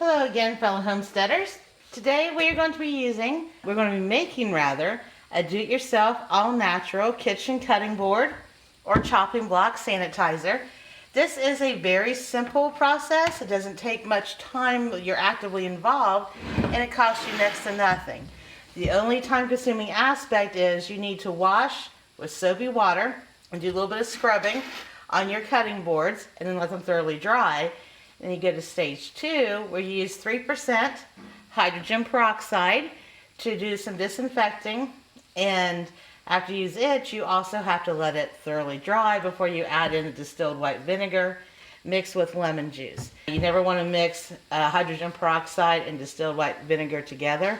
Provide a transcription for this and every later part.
Hello again, fellow homesteaders. Today we're going to be making a do-it-yourself all-natural kitchen cutting board or chopping block sanitizer. This is a very simple process. It doesn't take much time. You're actively involved and it costs you next to nothing. The only time-consuming aspect is you need to wash with soapy water and do a little bit of scrubbing on your cutting boards and then let them thoroughly dry. Then you go to stage 2 where you use 3% hydrogen peroxide to do some disinfecting, and after you use it, you also have to let it thoroughly dry before you add in the distilled white vinegar mixed with lemon juice. You never want to mix hydrogen peroxide and distilled white vinegar together.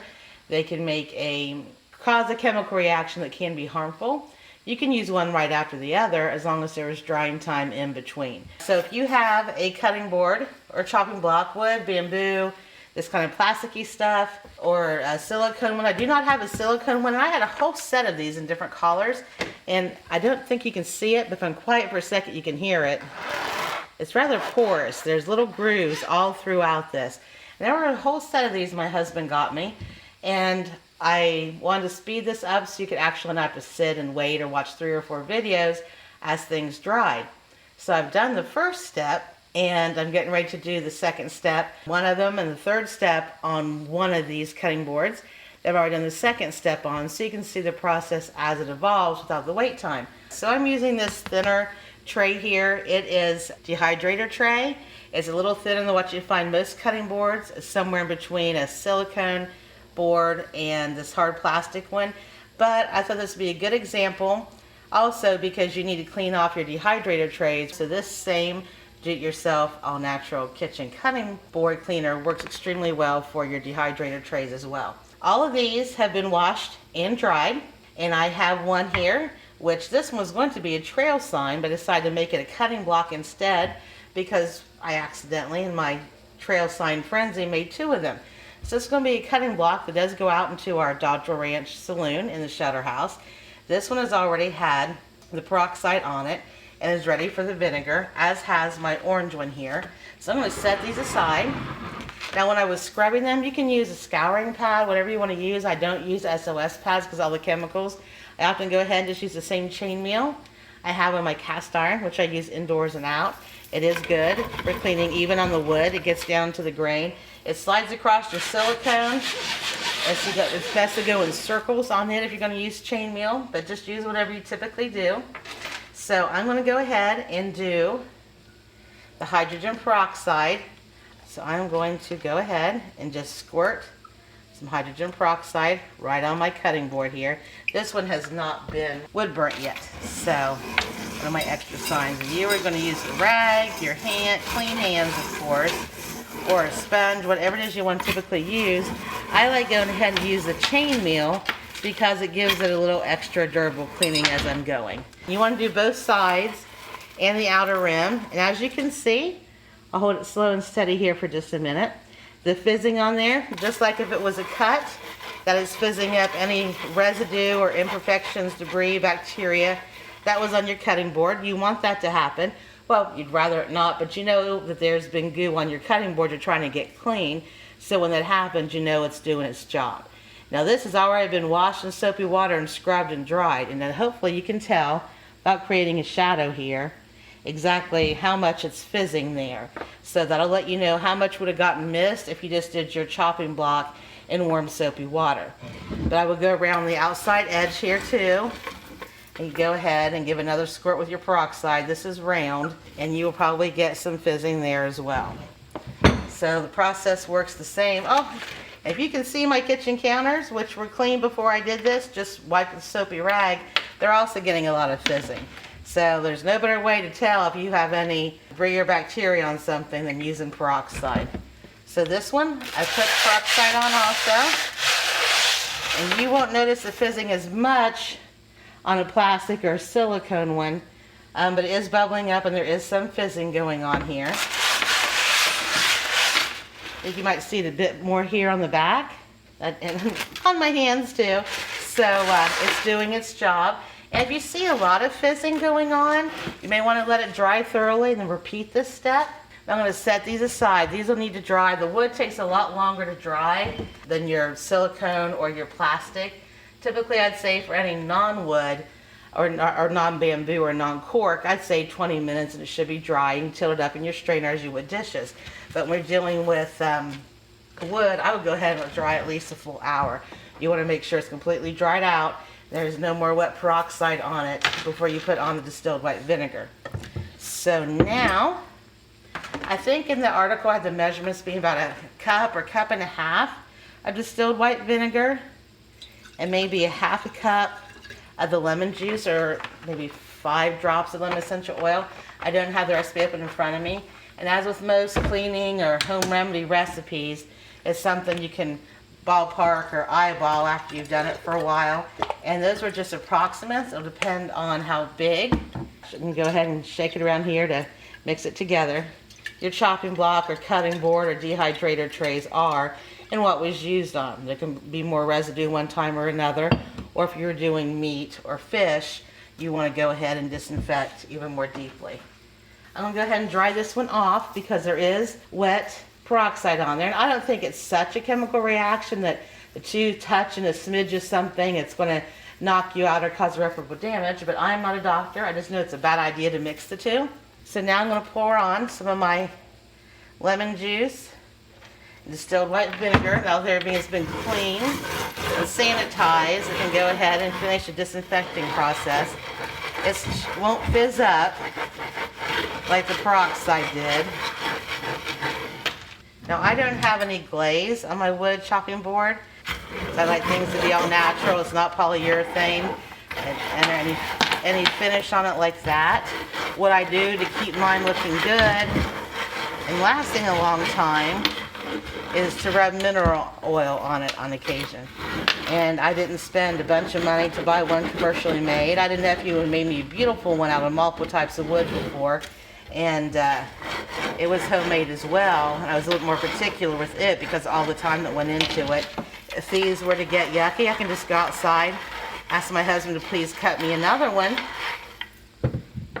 They can cause a chemical reaction that can be harmful. You can use one right after the other as long as there is drying time in between. So if you have a cutting board or chopping block, wood, bamboo, this kind of plasticky stuff, or a silicone one. I do not have a silicone one, and I had a whole set of these in different colors, and I don't think you can see it, but if I'm quiet for a second you can hear it. It's rather porous. There's little grooves all throughout this. And there were a whole set of these my husband got me, and I wanted to speed this up so you could actually not have to sit and wait or watch 3 or 4 videos as things dried. So I've done the first step and I'm getting ready to do the second step, one of them, and the third step on one of these cutting boards. I've already done the second step on, so you can see the process as it evolves without the wait time. So I'm using this thinner tray here. It is dehydrator tray. It's a little thinner than what you find most cutting boards. It's somewhere in between a silicone board and this hard plastic one, but I thought this would be a good example also because you need to clean off your dehydrator trays. So this same do-it-yourself all-natural kitchen cutting board cleaner works extremely well for your dehydrator trays as well. All of these have been washed and dried, and I have one here, which this one was going to be a trail sign, but I decided to make it a cutting block instead because I accidentally, in my trail sign frenzy, made 2 of them. So it's going to be a cutting block that does go out into our Dodger Ranch saloon in the Shutter House. This one has already had the peroxide on it and is ready for the vinegar, as has my orange one here. So I'm going to set these aside. Now when I was scrubbing them, you can use a scouring pad, whatever you want to use. I don't use SOS pads because all the chemicals. I often go ahead and just use the same chain meal I have on my cast iron, which I use indoors and out. It is good for cleaning even on the wood. It gets down to the grain. It slides across your silicone. It's best to go in circles on it if you're going to use chain meal, but just use whatever you typically do. So I'm going to go ahead and do the hydrogen peroxide. So I'm going to go ahead and just squirt some hydrogen peroxide right on my cutting board here. This one has not been wood burnt yet, so one of my extra signs. And you are going to use a rag, your clean hands of course, or a sponge, whatever it is you want to typically use. I like going ahead and use the chain meal because it gives it a little extra durable cleaning as I'm going. You want to do both sides and the outer rim, and as you can see, I'll hold it slow and steady here for just a minute. The fizzing on there, just like if it was a cut, that is fizzing up any residue or imperfections, debris, bacteria that was on your cutting board. You want that to happen. Well, you'd rather it not, but you know that there's been goo on your cutting board you're trying to get clean, so when that happens, you know it's doing its job. Now this has already been washed in soapy water and scrubbed and dried, and then hopefully you can tell, without creating a shadow here, exactly how much it's fizzing there. So that'll let you know how much would have gotten missed if you just did your chopping block in warm soapy water. But I would go around the outside edge here too. And you go ahead and give another squirt with your peroxide. This is round, and you will probably get some fizzing there as well. So the process works the same. Oh, if you can see my kitchen counters, which were clean before I did this, just wipe with a soapy rag, they're also getting a lot of fizzing. So there's no better way to tell if you have any debris or bacteria on something than using peroxide. So this one, I put peroxide on also, and you won't notice the fizzing as much on a plastic or a silicone one, but it is bubbling up and there is some fizzing going on here. I think you might see it a bit more here on the back and on my hands too. So it's doing its job. And if you see a lot of fizzing going on, you may want to let it dry thoroughly and then repeat this step. I'm going to set these aside. These will need to dry. The wood takes a lot longer to dry than your silicone or your plastic. Typically, I'd say for any non-wood or non-bamboo or non-cork, I'd say 20 minutes and it should be dry. You can tilt it up in your strainer as you would dishes. But when we're dealing with wood, I would go ahead and dry at least a full hour. You want to make sure it's completely dried out. There's no more wet peroxide on it before you put on the distilled white vinegar. So now, I think in the article I had the measurements being about a cup or cup and a half of distilled white vinegar and maybe a half a cup of the lemon juice or maybe 5 drops of lemon essential oil. I don't have the recipe open in front of me. And as with most cleaning or home remedy recipes, it's something you can ballpark or eyeball after you've done it for a while. And those were just approximates. It'll depend on how big. You can go ahead and shake it around here to mix it together. Your chopping block or cutting board or dehydrator trays are and what was used on. There can be more residue one time or another, or if you're doing meat or fish, you want to go ahead and disinfect even more deeply. I'm going to go ahead and dry this one off because there is wet peroxide on there, and I don't think it's such a chemical reaction that the two touch and a smidge of something, it's going to knock you out or cause irreparable damage, but I'm not a doctor. I just know it's a bad idea to mix the two. So now I'm going to pour on some of my lemon juice, distilled white vinegar. Now that everything's been cleaned and sanitized, I can go ahead and finish the disinfecting process. It won't fizz up like the peroxide did. Now I don't have any glaze on my wood chopping board. I like things to be all natural. It's not polyurethane and any finish on it like that. What I do to keep mine looking good and lasting a long time is to rub mineral oil on it on occasion. And I didn't spend a bunch of money to buy one commercially made. I didn't know if you would made me a beautiful one out of multiple types of wood before. And it was homemade as well. And I was a little more particular with it because all the time that went into it. If these were to get yucky, I can just go outside, ask my husband to please cut me another one,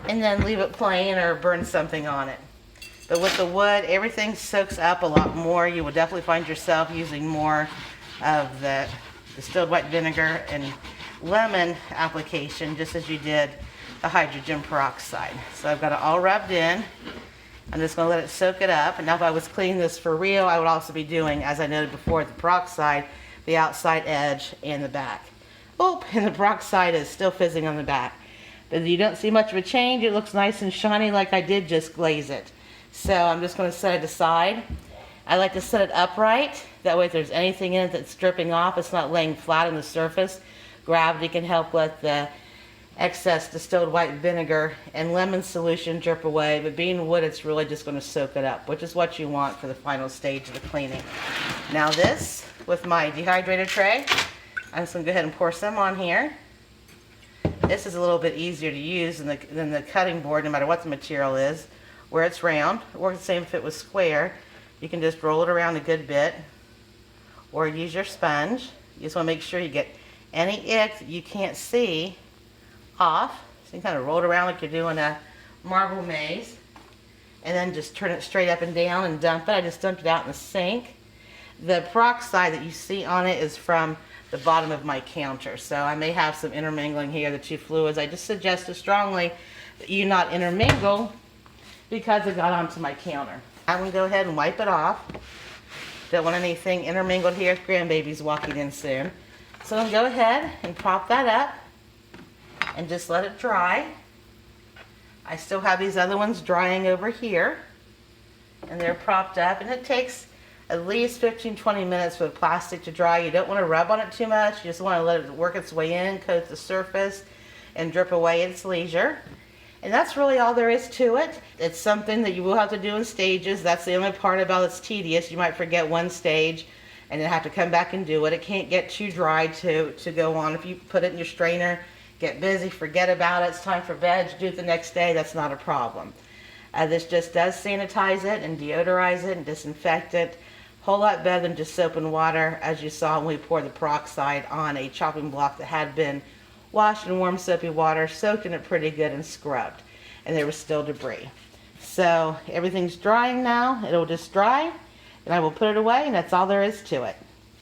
and then leave it plain or burn something on it. But with the wood, everything soaks up a lot more. You will definitely find yourself using more of the distilled white vinegar and lemon application just as you did the hydrogen peroxide. So I've got it all rubbed in. I'm just going to let it soak it up. And now if I was cleaning this for real, I would also be doing, as I noted before, the peroxide, the outside edge and the back. Oh, and the peroxide is still fizzing on the back. But you don't see much of a change. It looks nice and shiny like I did just glaze it. So I'm just going to set it aside. I like to set it upright. That way if there's anything in it that's dripping off, it's not laying flat on the surface. Gravity can help let the excess distilled white vinegar and lemon solution drip away. But being wood, it's really just going to soak it up, which is what you want for the final stage of the cleaning. Now this, with my dehydrator tray, I'm just going to go ahead and pour some on here. This is a little bit easier to use than the cutting board, no matter what the material is. Where it's round, it works the same if it was square. You can just roll it around a good bit, or use your sponge. You just want to make sure you get any ick that you can't see off. So you can kind of roll it around like you're doing a marble maze, and then just turn it straight up and down and dump it. I just dumped it out in the sink. The peroxide that you see on it is from the bottom of my counter, so I may have some intermingling here, the two fluids. I just suggested strongly that you not intermingle because it got onto my counter. I'm going to go ahead and wipe it off. Don't want anything intermingled here. Grandbaby's walking in soon. So I'm going to go ahead and prop that up and just let it dry. I still have these other ones drying over here, and they're propped up, and it takes at least 15-20 minutes for the plastic to dry. You don't want to rub on it too much. You just want to let it work its way in, coat the surface, and drip away at its leisure. And that's really all there is to it. It's something that you will have to do in stages. That's the only part about it's tedious. You might forget one stage and then have to come back and do it. It can't get too dry to go on. If you put it in your strainer, get busy, forget about it, it's time for bed, do it the next day, that's not a problem. This just does sanitize it and deodorize it and disinfect it. Whole lot better than just soap and water, as you saw when we poured the peroxide on a chopping block that had been washed in warm soapy water, soaked in it pretty good and scrubbed, and there was still debris. So everything's drying now. It'll just dry and I will put it away, and that's all there is to it.